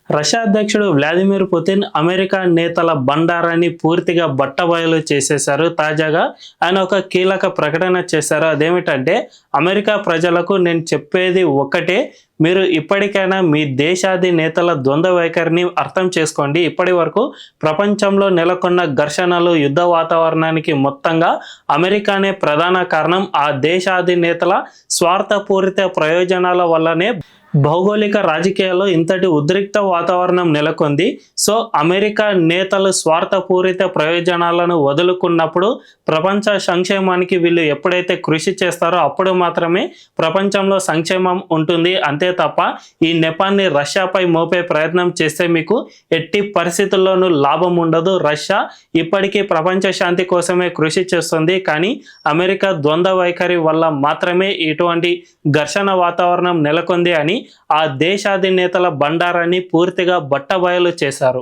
Russia అధ్యక్షుడు Vladimir Putin America నేతల బండారాన్ని పూర్తిగా బట్టబయలు చేసేశారు. తాజాగా ఆయన ఒక కీలక ప్రకటన చేశారు. అదేమిటంటే, అమెరికా ప్రజలకు నేను చెప్పేది ఒక్కటే, మీరు ఇప్పటికైనా మీ దేశాధినేతల ద్వంద్వ వైఖరిని అర్థం చేసుకోండి. ఇప్పటి వరకు ప్రపంచంలో నెలకొన్న ఘర్షణలు, యుద్ధ వాతావరణానికి మొత్తంగా అమెరికానే ప్రధాన కారణం. ఆ దేశాధినేతల స్వార్థపూరిత ప్రయోజనాల వల్లనే భౌగోళిక రాజకీయాల్లో ఇంతటి ఉద్రిక్త వాతావరణం నెలకొంది. సో అమెరికా నేతలు స్వార్థపూరిత ప్రయోజనాలను వదులుకున్నప్పుడు ప్రపంచ సంక్షేమానికి వీళ్ళు ఎప్పుడైతే కృషి చేస్తారో అప్పుడు మాత్రమే ప్రపంచంలో సంక్షేమం ఉంటుంది. అంతే తప్ప ఈ నెపాన్ని రష్యాపై మోపే ప్రయత్నం చేస్తే మీకు ఎట్టి పరిస్థితుల్లోనూ లాభం ఉండదు. రష్యా ఇప్పటికీ ప్రపంచ శాంతి కోసమే కృషి చేస్తుంది. కానీ అమెరికా ద్వంద్వ వైఖరి వల్ల మాత్రమే ఇటువంటి ఘర్షణ వాతావరణం నెలకొంది అని ఆ దేశాధినేతల బండారాన్ని పూర్తిగా బట్టబయలు చేశారు.